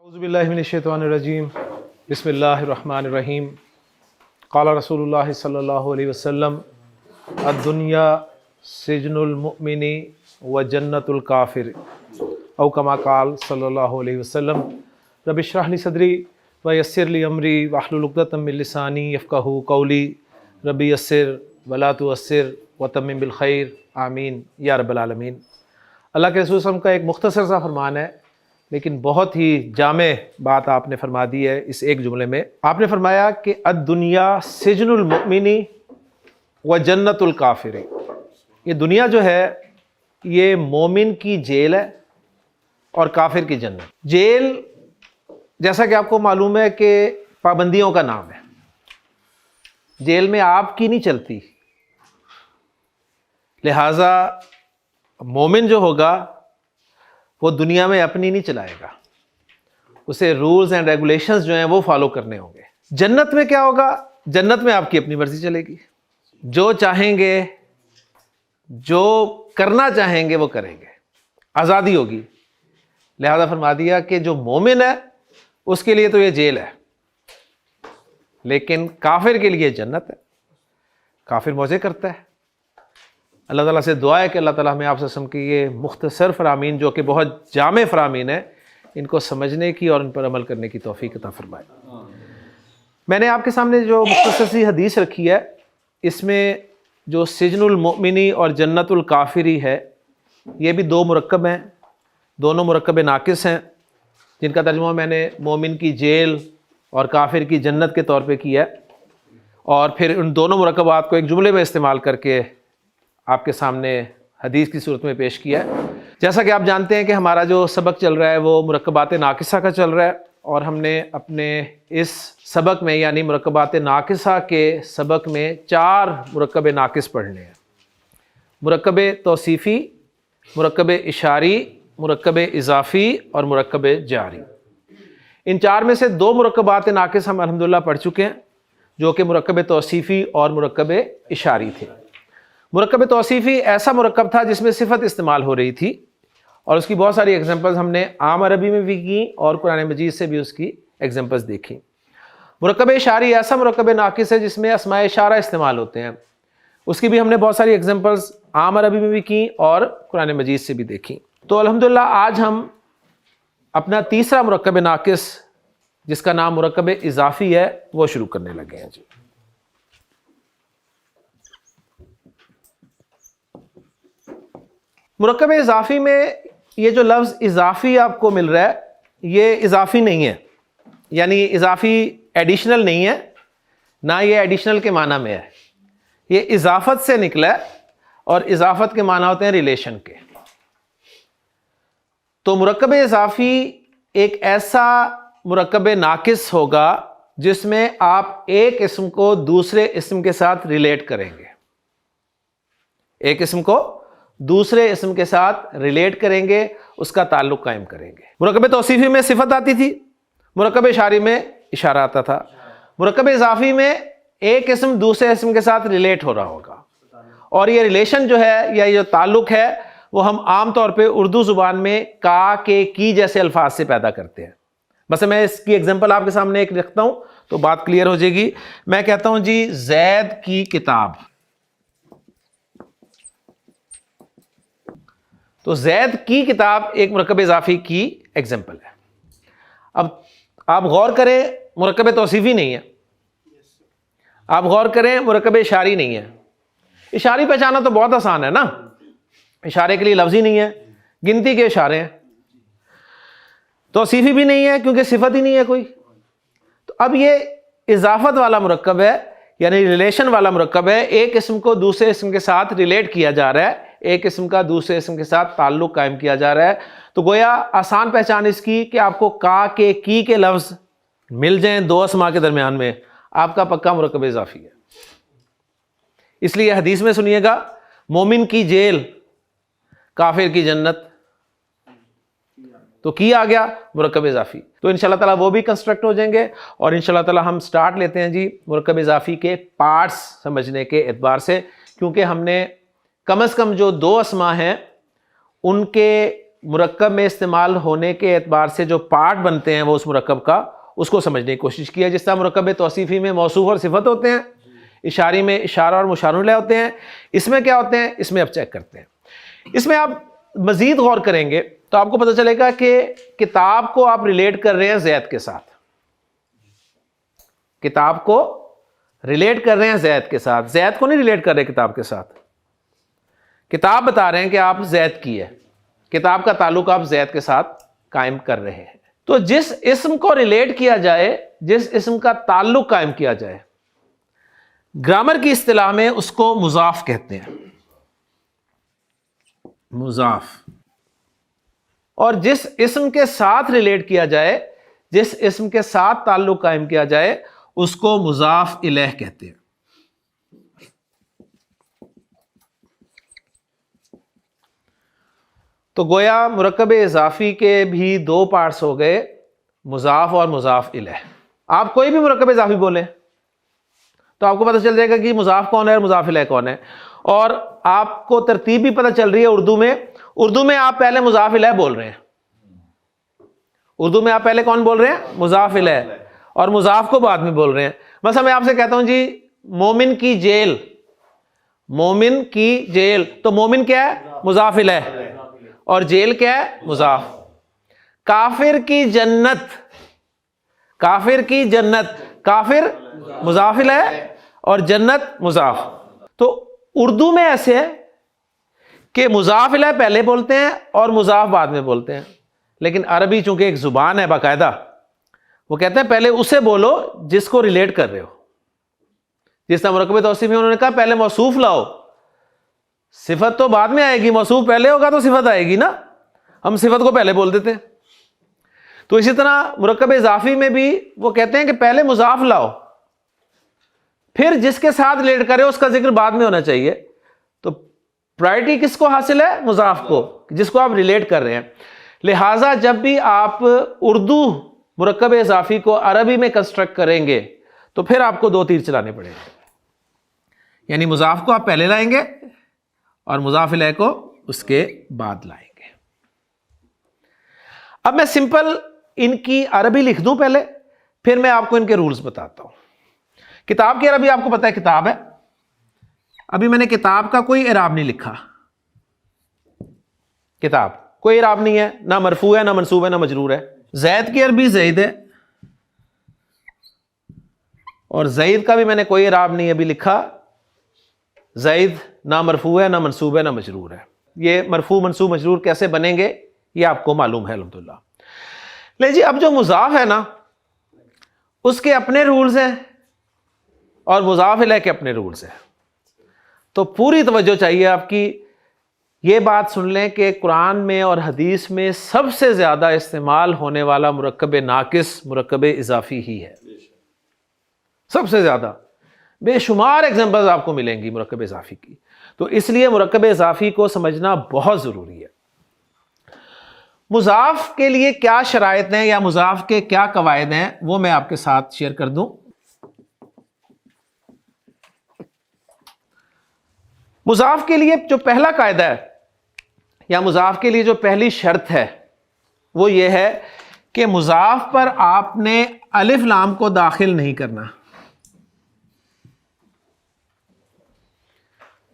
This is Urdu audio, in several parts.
اعوذ باللہ من الشیطان الرجیم بسم اللہ الرحمن الرحیم قال رسول اللہ صلی اللہ علیہ وسلم الدنیا سجن المؤمن و جنت الکافر او کما قال صلی اللہ علیہ وسلم رب اشرح لی صدری ویسر لی امری واحلل عقدۃ من لسانی یفقہوا قولی رب یسر ولا تعسر وتمم بالخیر آمین یا رب العالمین۔ اللہ کے رسول صلی اللہ علیہ وسلم کا ایک مختصر سا فرمان ہے لیکن بہت ہی جامع بات آپ نے فرما دی ہے اس ایک جملے میں۔ آپ نے فرمایا کہ الدنیا سجن المؤمن و جنت الکافر، یہ دنیا جو ہے یہ مومن کی جیل ہے اور کافر کی جنت۔ جیل جیسا کہ آپ کو معلوم ہے کہ پابندیوں کا نام ہے، جیل میں آپ کی نہیں چلتی، لہٰذا مومن جو ہوگا وہ دنیا میں اپنی نہیں چلائے گا، اسے رولز اینڈ ریگولیشنز جو ہیں وہ فالو کرنے ہوں گے۔ جنت میں کیا ہوگا؟ جنت میں آپ کی اپنی مرضی چلے گی، جو چاہیں گے، جو کرنا چاہیں گے وہ کریں گے، آزادی ہوگی۔ لہذا فرما دیا کہ جو مومن ہے اس کے لیے تو یہ جیل ہے، لیکن کافر کے لیے جنت ہے۔ کافر موزے کرتا ہے۔ اللہ تعالیٰ سے دعا ہے کہ اللہ تعالیٰ ہمیں آپ سے سم کی یہ مختصر فرامین جو کہ بہت جامع فرامین ہیں ان کو سمجھنے کی اور ان پر عمل کرنے کی توفیق عطا فرمائے۔ میں نے آپ کے سامنے جو مختصر سی حدیث رکھی ہے اس میں جو سجن المؤمنی اور جنت الکافری ہے یہ بھی دو مرکب ہیں، دونوں مرکب ناقص ہیں جن کا ترجمہ میں نے مومن کی جیل اور کافر کی جنت کے طور پہ کیا ہے، اور پھر ان دونوں مرکبات کو ایک جملے میں استعمال کر کے آپ کے سامنے حدیث کی صورت میں پیش کیا ہے۔ جیسا کہ آپ جانتے ہیں کہ ہمارا جو سبق چل رہا ہے وہ مرکبات ناقصہ کا چل رہا ہے، اور ہم نے اپنے اس سبق میں یعنی مرکبات ناقصہ کے سبق میں 4 مرکب ناقص پڑھنے ہیں: مرکب توصیفی، مرکب اشاری، مرکب اضافی اور مرکب جاری۔ ان 4 میں سے 2 مرکبات ناقص ہم الحمدللہ پڑھ چکے ہیں جو کہ مرکب توصیفی اور مرکب اشاری تھے۔ مرکب توصیفی ایسا مرکب تھا جس میں صفت استعمال ہو رہی تھی، اور اس کی بہت ساری ایگزامپلز ہم نے عام عربی میں بھی کی اور قرآن مجید سے بھی اس کی ایگزامپلز دیکھی۔ مرکب اشاری ایسا مرکب ناقص ہے جس میں اسماء اشارہ استعمال ہوتے ہیں، اس کی بھی ہم نے بہت ساری ایگزامپلز عام عربی میں بھی کی اور قرآن مجید سے بھی دیکھی۔ تو الحمدللہ آج ہم اپنا تیسرا مرکب ناقص جس کا نام مرکب اضافی ہے وہ شروع کرنے لگے ہیں جی۔ مرکب اضافی میں یہ جو لفظ اضافی آپ کو مل رہا ہے یہ اضافی نہیں ہے، یعنی اضافی ایڈیشنل نہیں ہے، نہ یہ ایڈیشنل کے معنی میں ہے، یہ اضافت سے نکلا ہے، اور اضافت کے معنی ہوتے ہیں ریلیشن کے۔ تو مرکب اضافی ایک ایسا مرکب ناقص ہوگا جس میں آپ ایک اسم کو دوسرے اسم کے ساتھ ریلیٹ کریں گے، ایک اسم کو دوسرے اسم کے ساتھ ریلیٹ کریں گے، اس کا تعلق قائم کریں گے۔ مرکب توصیفی میں صفت آتی تھی، مرکب اشاری میں اشارہ آتا تھا، مرکب اضافی میں ایک اسم دوسرے اسم کے ساتھ ریلیٹ ہو رہا ہوگا، اور یہ ریلیشن جو ہے یا یہ جو تعلق ہے وہ ہم عام طور پہ اردو زبان میں کا، کے، کی جیسے الفاظ سے پیدا کرتے ہیں۔ بس میں اس کی ایگزامپل آپ کے سامنے ایک رکھتا ہوں تو بات کلیئر ہو جائے گی۔ میں کہتا ہوں جی زید کی کتاب، تو زید کی کتاب ایک مرکب اضافی کی ایگزامپل ہے۔ اب آپ غور کریں مرکب توصیفی نہیں ہے، آپ غور کریں مرکب اشاری نہیں ہے۔ اشاری پہچانا تو بہت آسان ہے نا، اشارے کے لیے لفظ ہی نہیں ہے، گنتی کے اشارے ہیں۔ توصیفی بھی نہیں ہے کیونکہ صفت ہی نہیں ہے کوئی۔ تو اب یہ اضافت والا مرکب ہے، یعنی ریلیشن والا مرکب ہے، ایک اسم کو دوسرے اسم کے ساتھ ریلیٹ کیا جا رہا ہے، ایک اسم کا دوسرے اسم کے ساتھ تعلق قائم کیا جا رہا ہے۔ تو گویا آسان پہچان اس کی کہ آپ کو کا، کے، کی کے لفظ مل جائیں 2 اسماء کے درمیان میں، آپ کا پکا مرکب اضافی ہے۔ اس لیے حدیث میں سنیے گا مومن کی جیل کافر کی جنت، تو کی آ گیا مرکب اضافی۔ تو انشاءاللہ تعالیٰ وہ بھی کنسٹرکٹ ہو جائیں گے، اور انشاءاللہ تعالیٰ ہم سٹارٹ لیتے ہیں جی مرکب اضافی کے پارٹس سمجھنے کے اعتبار سے، کیونکہ ہم نے کم از کم جو 2 اسماء ہیں ان کے مرکب میں استعمال ہونے کے اعتبار سے جو پارٹ بنتے ہیں وہ اس مرکب کا، اس کو سمجھنے کی کوشش کی ہے. جس طرح مرکب توصیفی میں موصوف اور صفت ہوتے ہیں، اشاری میں اشارہ اور مشار الیہ ہوتے ہیں، اس میں کیا ہوتے ہیں، اس میں اب چیک کرتے ہیں. اس میں آپ مزید غور کریں گے تو آپ کو پتہ چلے گا کہ کتاب کو آپ ریلیٹ کر رہے ہیں زید کے ساتھ، کتاب کو ریلیٹ کر رہے ہیں زید کے ساتھ، زید کو نہیں ریلیٹ کر رہے کتاب کے ساتھ. کتاب بتا رہے ہیں کہ آپ زید کی ہے، کتاب کا تعلق آپ زید کے ساتھ قائم کر رہے ہیں. تو جس اسم کو ریلیٹ کیا جائے، جس اسم کا تعلق قائم کیا جائے، گرامر کی اصطلاح میں اس کو مضاف کہتے ہیں، مضاف. اور جس اسم کے ساتھ ریلیٹ کیا جائے، جس اسم کے ساتھ تعلق قائم کیا جائے، اس کو مضاف الیہ کہتے ہیں. تو گویا مرکب اضافی کے بھی دو پارٹس ہو گئے، مضاف اور مضاف الیہ. آپ کوئی بھی مرکب اضافی بولیں تو آپ کو پتہ چل جائے گا کہ مضاف کون ہے اور مضاف الیہ کون ہے. اور آپ کو ترتیب بھی پتہ چل رہی ہے. اردو میں آپ پہلے مضاف الیہ بول رہے ہیں، اردو میں آپ پہلے کون بول رہے ہیں، مضاف الیہ، اور مضاف کو بعد میں بول رہے ہیں. مثلا میں آپ سے کہتا ہوں جی مومن کی جیل، مومن کی جیل، تو مومن کیا ہے، مضاف الیہ، اور جیل کیا ہے، مضاف. کافر کی جنت، کافر کی جنت، کافر مضاف الیہ اور جنت مضاف. تو اردو میں ایسے ہے کہ مضاف الیہ پہلے بولتے ہیں اور مضاف بعد میں بولتے ہیں. لیکن عربی چونکہ ایک زبان ہے باقاعدہ، وہ کہتے ہیں پہلے اسے بولو جس کو ریلیٹ کر رہے ہو. جس طرح مرکب توصیف میں انہوں نے کہا پہلے موصوف لاؤ، صفت تو بعد میں آئے گی، موصوف پہلے ہوگا تو صفت آئے گی نا، ہم صفت کو پہلے بول دیتے ہیں. تو اسی طرح مرکب اضافی میں بھی وہ کہتے ہیں کہ پہلے مضاف لاؤ، پھر جس کے ساتھ ریلیٹ کرے اس کا ذکر بعد میں ہونا چاہیے. تو پرائرٹی کس کو حاصل ہے، مضاف کو، جس کو آپ ریلیٹ کر رہے ہیں. لہٰذا جب بھی آپ اردو مرکب اضافی کو عربی میں کنسٹرکٹ کریں گے تو پھر آپ کو دو تیر چلانے پڑیں گے. یعنی مضاف کو آپ پہلے لائیں گے اور مضاف الیہ کو اس کے بعد لائیں گے. اب میں سمپل ان کی عربی لکھ دوں پہلے، پھر میں آپ کو ان کے رولز بتاتا ہوں. کتاب کی عربی آپ کو پتہ ہے کتاب ہے. ابھی میں نے کتاب کا کوئی اعراب نہیں لکھا، کتاب کوئی اعراب نہیں ہے، نہ مرفوع ہے، نہ منصوب ہے، نہ مجرور ہے. زید کی عربی زید ہے، اور زید کا بھی میں نے کوئی اعراب نہیں ابھی لکھا. زید نہ مرفوع ہے، نہ منصوب ہے، نہ مجرور ہے. یہ مرفوع منصوب مجرور کیسے بنیں گے یہ آپ کو معلوم ہے الحمدللہ. لے جی اب جو مضاف ہے نا اس کے اپنے رولز ہیں اور مضاف الیہ کے اپنے رولز ہیں. تو پوری توجہ چاہیے آپ کی. یہ بات سن لیں کہ قرآن میں اور حدیث میں سب سے زیادہ استعمال ہونے والا مرکب ناقص مرکب اضافی ہی ہے، سب سے زیادہ. بے شمار ایگزامپلز آپ کو ملیں گی مرکب اضافی کی. تو اس لیے مرکب اضافی کو سمجھنا بہت ضروری ہے. مضاف کے لیے کیا شرائط ہیں یا مضاف کے کیا قواعد ہیں وہ میں آپ کے ساتھ شیئر کر دوں. مضاف کے لیے جو پہلا قاعدہ ہے یا مضاف کے لیے جو پہلی شرط ہے وہ یہ ہے کہ مضاف پر آپ نے الف لام کو داخل نہیں کرنا.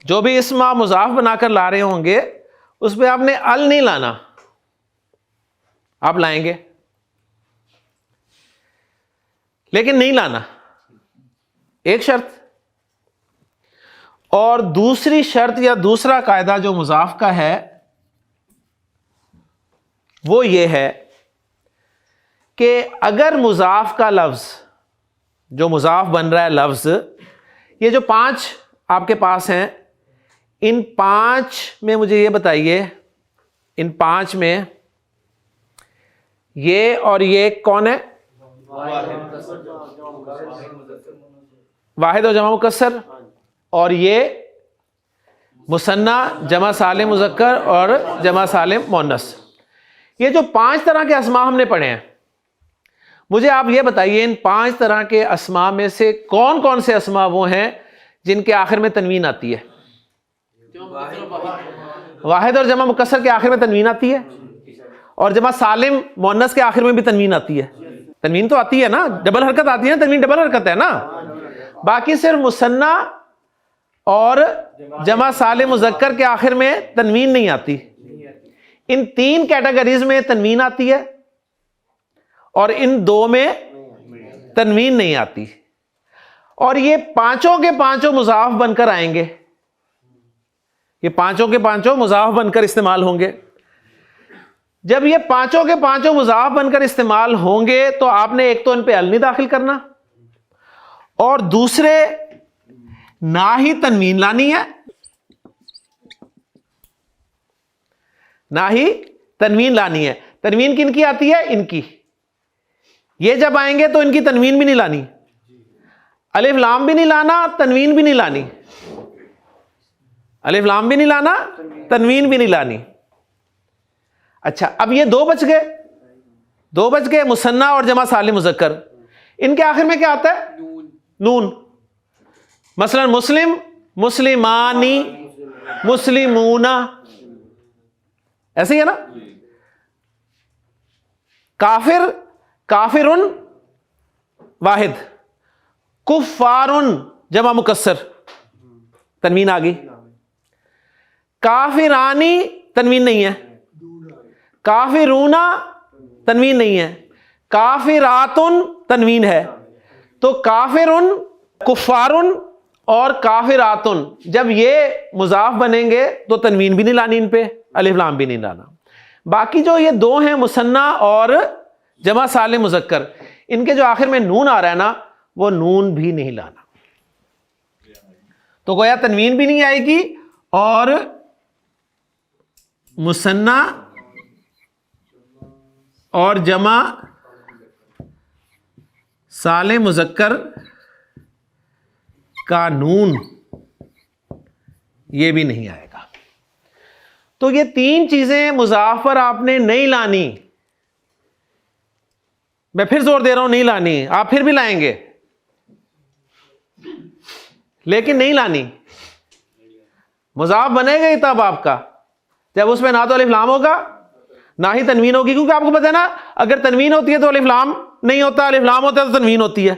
جو بھی اسم آپ مضاف بنا کر لا رہے ہوں گے اس پہ آپ نے ال نہیں لانا. آپ لائیں گے لیکن نہیں لانا، ایک شرط. اور دوسری شرط یا دوسرا قاعدہ جو مضاف کا ہے وہ یہ ہے کہ اگر مضاف کا لفظ جو مضاف بن رہا ہے لفظ، یہ جو 5 آپ کے پاس ہیں، ان 5 میں مجھے یہ بتائیے، ان 5 میں یہ اور یہ کون ہے؟ واحد اور جمع مکسر، اور یہ مثنی جمع سالم مذکر اور جمع سالم مؤنث. یہ جو 5 طرح کے اسماء ہم نے پڑھے ہیں، مجھے آپ یہ بتائیے ان 5 طرح کے اسماء میں سے کون کون سے اسماء وہ ہیں جن کے آخر میں تنوین آتی ہے؟ واحد اور جمع مکسر کے آخر میں تنوین آتی ہے. اور جمع سالم مؤنث کے آخر میں بھی تنوین آتی ہے. تنوین تو آتی ہے نا, ڈبل حرکت آتی ہے نا, تنوین ڈبل حرکت ہے نا. باقی صرف مثنیٰ اور جمع سالم مذکر کے آخر میں تنوین نہیں آتی. ان 3 کیٹیگریز میں تنوین آتی ہے اور ان 2 میں تنوین نہیں آتی. اور یہ پانچوں کے پانچوں مضاف بن کر آئیں گے, یہ پانچوں کے پانچوں مضاف بن کر استعمال ہوں گے. جب یہ پانچوں کے پانچوں مضاف بن کر استعمال ہوں گے تو آپ نے ایک تو ان پہ ال نہیں داخل کرنا, اور دوسرے نہ ہی تنوین لانی ہے, نہ ہی تنوین لانی ہے. تنوین کن کی آتی ہے؟ ان کی. یہ جب آئیں گے تو ان کی تنوین بھی نہیں لانی, الف لام بھی نہیں لانا, تنوین بھی نہیں لانی. الف لام بھی نہیں لانا, تنوین بھی نہیں لانی. اچھا, اب یہ 2 بچ گئے, مثنیٰ اور جمع سالم مذکر. ان کے آخر میں کیا آتا ہے؟ نون. مثلا مسلم, مسلمانی, مسلمون, ایسے ہی ہے نا. کافر, کافرن واحد, کفارن جمع مکسر, تنوین آ گئی. کافرانی تنوین نہیں ہے, کافرونا تنوین نہیں ہے, کافراتن تنوین ہے. تو کافرن, کفارن اور کافراتن جب یہ مضاف بنیں گے تو تنوین بھی نہیں لانی ان پہ, الف لام بھی نہیں لانا. باقی جو یہ 2 ہیں مثنیٰ اور جمع سالم مذکر, ان کے جو آخر میں نون آ رہا ہے نا, وہ نون بھی نہیں لانا. تو گویا تنوین بھی نہیں آئے گی اور مثنیٰ اور جمع سالم مذکر کا نون یہ بھی نہیں آئے گا. تو یہ 3 چیزیں مضاف پر آپ نے نہیں لانی. میں پھر زور دے رہا ہوں, نہیں لانی. آپ پھر بھی لائیں گے لیکن نہیں لانی. مضاف بنے گا ہی تب آپ کا جب اس میں نہ تو الف لام ہوگا نہ ہی تنوین ہوگی, کیونکہ آپ کو پتہ ہے نا, اگر تنوین ہوتی ہے تو الف لام نہیں ہوتا, الف لام ہوتا ہے تو تنوین ہوتی ہے.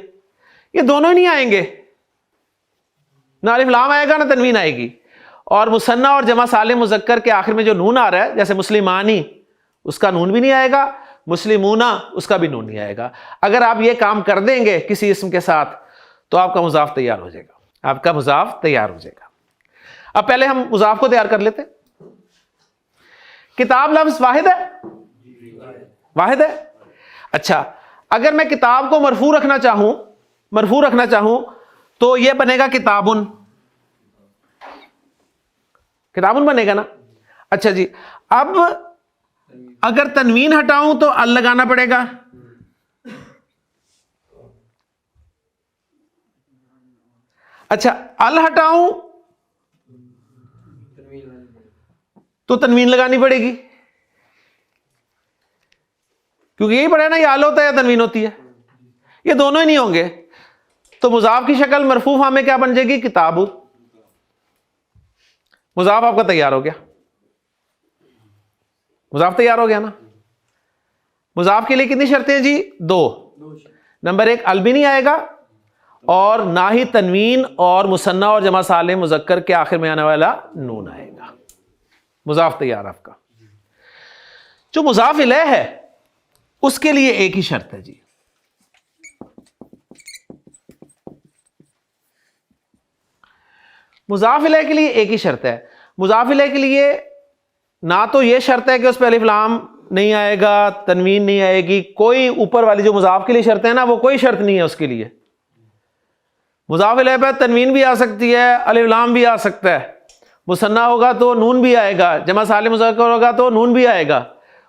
یہ دونوں ہی نہیں آئیں گے, نہ الف لام آئے گا نہ تنوین آئے گی. اور مثنیٰ اور جمع سالم مذکر کے آخر میں جو نون آ رہا ہے, جیسے مسلمانی, اس کا نون بھی نہیں آئے گا, مسلمونہ اس کا بھی نون نہیں آئے گا. اگر آپ یہ کام کر دیں گے کسی اسم کے ساتھ تو آپ کا مضاف تیار ہو جائے گا, آپ کا مضاف تیار ہو جائے گا. اب پہلے ہم مضاف کو تیار کر لیتے. کتاب لفظ واحد ہے, واحد ہے. اچھا, اگر میں کتاب کو مرفوع رکھنا چاہوں تو یہ بنے گا کتابن, کتابن بنے گا نا. اچھا جی, اب اگر تنوین ہٹاؤں تو ال لگانا پڑے گا. اچھا, ال ہٹاؤں تو تنوین لگانی پڑے گی, کیونکہ یہی پڑھا ہے نا, یہ ال ہوتا ہے یا تنوین ہوتی ہے, یہ دونوں ہی نہیں ہوں گے. تو مضاف کی شکل مرفوع فارم میں کیا بن جائے گی؟ کتاب. مضاف آپ کا تیار ہو گیا, مضاف تیار ہو گیا نا. مضاف کے لیے کتنی شرطیں جی؟ 2. نمبر 1, ال بھی نہیں آئے گا اور نہ ہی تنوین اور مثنیٰ اور جمع سالم مذکر کے آخر میں آنے والا نون آئے گا. مضاف تیار آپ کا. جو مضاف الیہ ہے اس کے لیے ایک ہی شرط ہے جی, مضاف الیہ کے لیے ایک ہی شرط ہے. مضاف الیہ کے لیے نہ تو یہ شرط ہے کہ اس پہ الف لام نہیں آئے گا, تنوین نہیں آئے گی, کوئی اوپر والی جو مضاف کے لیے شرط ہے نا وہ کوئی شرط نہیں ہے اس کے لیے. مضاف الیہ پہ تنوین بھی آ سکتی ہے, الف لام بھی آ سکتا ہے, مثنیٰ ہوگا تو نون بھی آئے گا, جمع سالم مذکر ہوگا تو نون بھی آئے گا,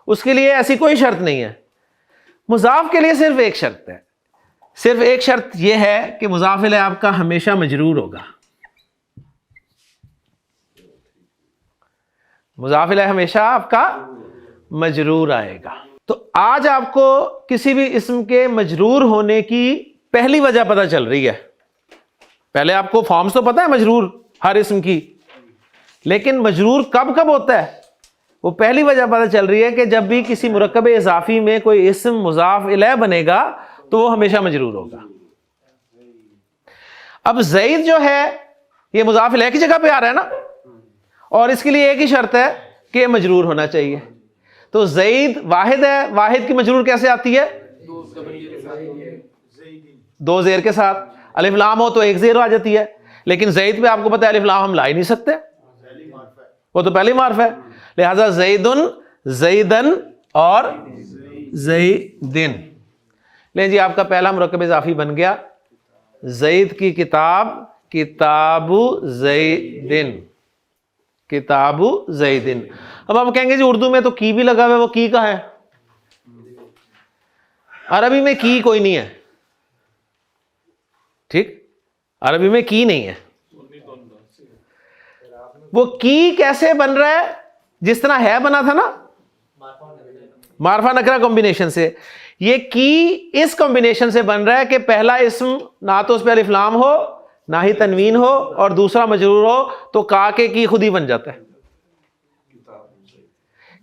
اس کے لیے ایسی کوئی شرط نہیں ہے. مضاف کے لیے صرف ایک شرط ہے, صرف ایک شرط یہ ہے کہ مضاف الیہ آپ کا ہمیشہ مجرور ہوگا. مضاف الیہ ہمیشہ آپ کا مجرور آئے گا. تو آج آپ کو کسی بھی اسم کے مجرور ہونے کی پہلی وجہ پتہ چل رہی ہے. پہلے آپ کو فارمز تو پتہ ہے مجرور ہر اسم کی, لیکن مجرور کب کب ہوتا ہے؟ وہ پہلی وجہ پتہ چل رہی ہے کہ جب بھی کسی مرکب اضافی میں کوئی اسم مضاف الیہ بنے گا تو وہ ہمیشہ مجرور ہوگا. اب زید جو ہے یہ مضاف الیہ کی جگہ پہ آ رہا ہے نا, اور اس کے لیے ایک ہی شرط ہے کہ مجرور ہونا چاہیے. تو زید واحد ہے, واحد کی مجرور کیسے آتی ہے؟ دو زیر کے ساتھ. الف لام ہو تو ایک زیر آ جاتی ہے, لیکن زید پہ آپ کو پتہ ہے الف لام ہم لا ہی نہیں سکتے, وہ تو پہلی معرف ہے. لہذا زیدن, زیدن اور زیدن. لیں جی آپ کا پہلا مرکب اضافی بن گیا زید کی کتاب, کتاب زیدن, کتاب زیدن. اب آپ کہیں گے جی اردو میں تو کی بھی لگا ہوا ہے, وہ کی کا ہے؟ عربی میں کی کوئی نہیں ہے, ٹھیک, عربی میں کی نہیں ہے. وہ کی کیسے بن رہا ہے؟ جس طرح ہے بنا تھا نا معرفہ نکرہ کمبینیشن سے, یہ کی اس کمبینیشن سے بن رہا ہے کہ پہلا اسم نہ تو اس پہ الف لام ہو نہ ہی تنوین ہو اور دوسرا مجرور ہو, تو کا کے کی خود ہی بن جاتا ہے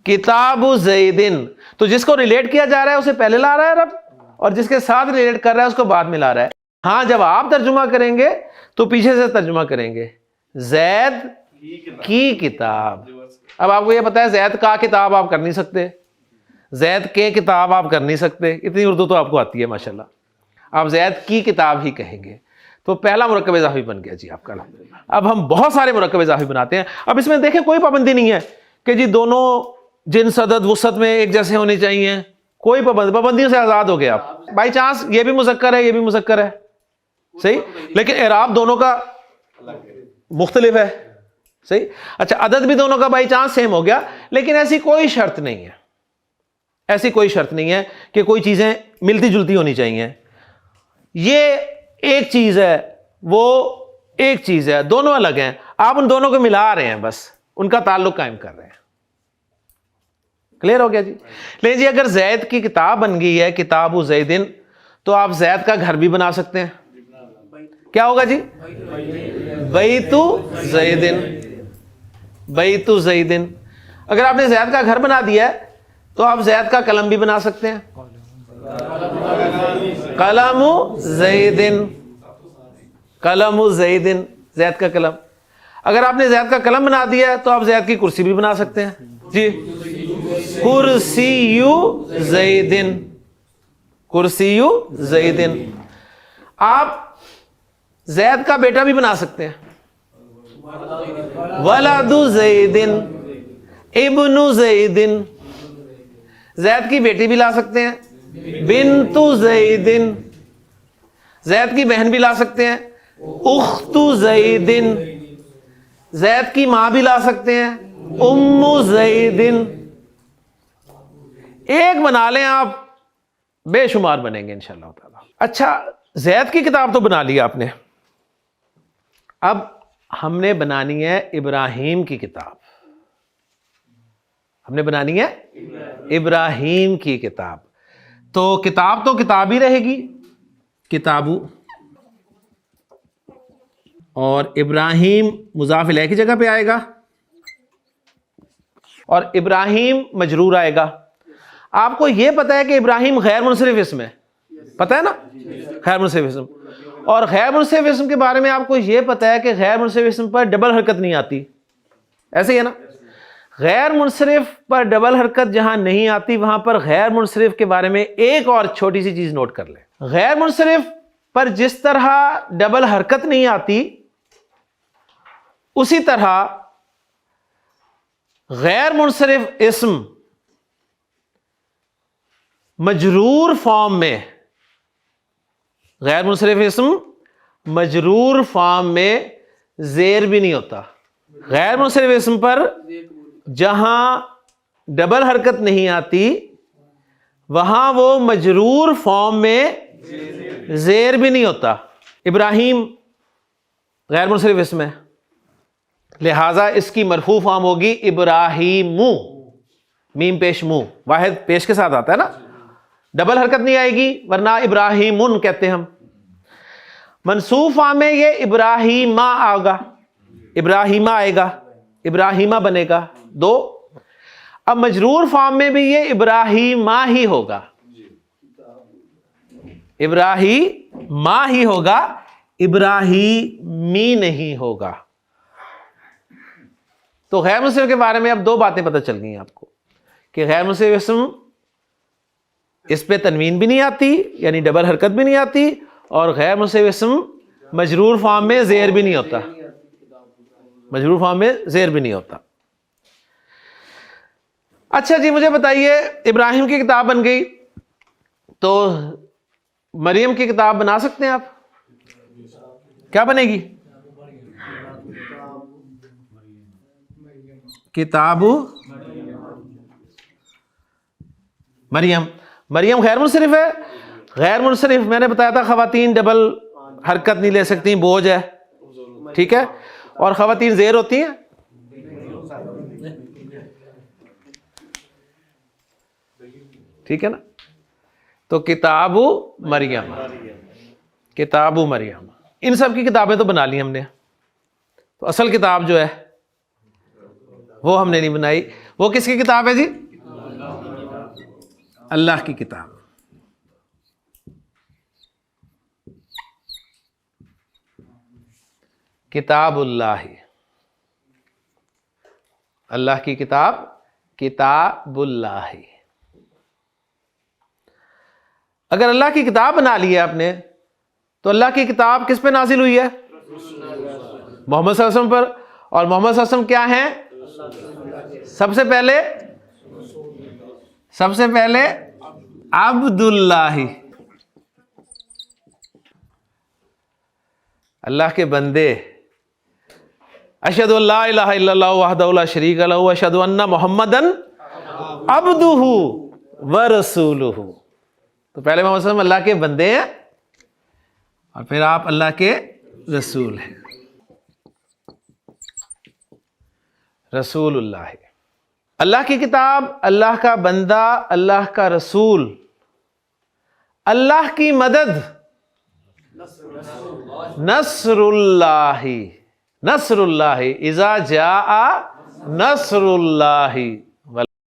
کتاب زیدن. تو جس کو ریلیٹ کیا جا رہا ہے اسے پہلے لا رہا ہے رب, اور جس کے ساتھ ریلیٹ کر رہا ہے اس کو بعد میں لا رہا ہے. ہاں جب آپ ترجمہ کریں گے تو پیچھے سے ترجمہ کریں گے زید کی کتاب. اب آپ کو یہ پتا ہے زید کا کتاب آپ کر نہیں سکتے, زید کے کتاب آپ کر نہیں سکتے, اتنی اردو تو آپ کو آتی ہے ماشاءاللہ, آپ زید کی کتاب ہی کہیں گے. تو پہلا مرکب اضافی بن گیا جی آپ کا الحمدللہ. اب ہم بہت سارے مرکب اضافی بناتے ہیں. اب اس میں دیکھیں کوئی پابندی نہیں ہے کہ جی دونوں جنس عدد وسعت میں ایک جیسے ہونے چاہیے, کوئی پابندیوں سے آزاد ہو گئے آپ. بائی چانس یہ بھی مذکر ہے یہ بھی مذکر ہے, صحیح, لیکن اعراب دونوں کا مختلف ہے, صحیح. اچھا عدد بھی دونوں کا بائی چانس سیم ہو گیا, لیکن ایسی کوئی شرط نہیں ہے, ایسی کوئی شرط نہیں ہے کہ کوئی چیزیں ملتی جلتی ہونی چاہیے. یہ ایک چیز ہے وہ ایک چیز ہے, دونوں الگ ہیں, آپ ان دونوں کو ملا رہے ہیں, بس ان کا تعلق قائم کر رہے ہیں. کلیئر ہو گیا جی؟ لیکن جی اگر زید کی کتاب بن گئی ہے کتاب زیدن, تو آپ زید کا گھر بھی بنا سکتے ہیں. کیا ہوگا جی؟ بیت زیدن, بیت زیدن. اگر آپ نے زید کا گھر بنا دیا ہے تو آپ زید کا قلم بھی بنا سکتے ہیں, قلم زیدن, قلم زیدن, زید کا قلم. اگر آپ نے زید کا قلم بنا دیا ہے تو آپ زید کی کرسی بھی بنا سکتے ہیں جی, کرسی زیدن, کرسی زیدن. آپ زید کا بیٹا بھی بنا سکتے ہیں, ولد زیدن, ابن زیدن. زید کی بیٹی بھی لا سکتے ہیں, بنت زیدن. زید کی بہن بھی لا سکتے ہیں, اخت زیدن. زید کی ماں بھی لا سکتے ہیں, ام زیدن. ایک بنا لیں آپ, بے شمار بنیں گے انشاءاللہ تعالی. اچھا زید کی کتاب تو بنا لی آپ نے, اب ہم نے بنانی ہے ابراہیم کی کتاب. ہم نے بنانی ہے ابراہیم کی کتاب. تو کتاب ہی رہے گی, کتابو, اور ابراہیم مضاف الیہ کی جگہ پہ آئے گا, اور ابراہیم مجرور آئے گا. آپ کو یہ پتا ہے کہ ابراہیم غیر منصرف اسم ہے, پتا ہے نا, غیر منصرف اسم. اور غیر منصرف اسم کے بارے میں آپ کو یہ پتا ہے کہ غیر منصرف اسم پر ڈبل حرکت نہیں آتی, ایسے ہی ہے نا. غیر منصرف پر ڈبل حرکت جہاں نہیں آتی وہاں پر غیر منصرف کے بارے میں ایک اور چھوٹی سی چیز نوٹ کر لیں. غیر منصرف پر جس طرح ڈبل حرکت نہیں آتی اسی طرح غیر منصرف اسم مجرور فارم میں, غیر منصرف اسم مجرور فارم میں زیر بھی نہیں ہوتا. غیر منصرف اسم پر جہاں ڈبل حرکت نہیں آتی وہاں وہ مجرور فارم میں زیر بھی نہیں ہوتا. ابراہیم غیر منصرف اسم ہے, لہذا اس کی مرفوع فارم ہوگی ابراہیمو, میم پیش منہ, واحد پیش کے ساتھ آتا ہے نا, ڈبل حرکت نہیں آئے گی ورنہ ابراہیمن کہتے ہیں ہم. منصوب فارم میں یہ ابراہیمہ آگا, ابراہیمہ آئے گا, ابراہیمہ بنے گا. دو. اب مجرور فارم میں بھی یہ ابراہیما ہی ہوگا، ابراہیما ہی ہوگا، ابراہیمی نہیں ہوگا۔ تو غیر منصرف کے بارے میں اب دو باتیں پتہ چل گئی آپ کو کہ غیر منصرف اسم اس پہ تنوین بھی نہیں آتی، یعنی ڈبل حرکت بھی نہیں آتی، اور غیر منصرف اسم مجرور فارم میں زیر بھی نہیں ہوتا، مجرور فارم میں زیر بھی نہیں ہوتا۔ اچھا جی مجھے بتائیے، ابراہیم کی کتاب بن گئی، تو مریم کی کتاب بنا سکتے ہیں آپ؟ کیا بنے گی؟ کتاب مریم۔ مریم غیر منصرف ہے، غیر منصرف میں نے بتایا تھا خواتین ڈبل حرکت نہیں لے سکتی، بوجھ ہے، ٹھیک ہے، اور خواتین زیر ہوتی ہیں۔ ٹھیک ہے نا، تو کتاب مریم، کتاب مریم، ان سب کی کتابیں تو بنا لی ہم نے، تو اصل کتاب جو ہے وہ ہم نے نہیں بنائی۔ وہ کس کی کتاب ہے جی؟ اللہ کی کتاب۔ کتاب اللہ، اللہ کی کتاب، کتاب اللہ۔ اگر اللہ کی کتاب بنا لی ہے آپ نے، تو اللہ کی کتاب کس پہ نازل ہوئی ہے؟ محمد صلی اللہ علیہ وسلم پر، اور محمد صلی اللہ علیہ وسلم کیا ہیں؟ سب سے پہلے عبد اللہ، اللہ کے بندے۔ اشہد ان لا الہ الا اللہ وحدہ لا شریک لہ واشہد ان محمدًا عبدہ ورسولہ۔ تو پہلے محمد صلی اللہ علیہ وسلم اللہ کے بندے ہیں، اور پھر آپ اللہ کے رسول ہیں، رسول اللہ ہے۔ اللہ کی کتاب، اللہ کا بندہ، اللہ کا رسول، اللہ کی مدد، نصر اللہ، نصر اللہ، اذا جاء نصر اللہ،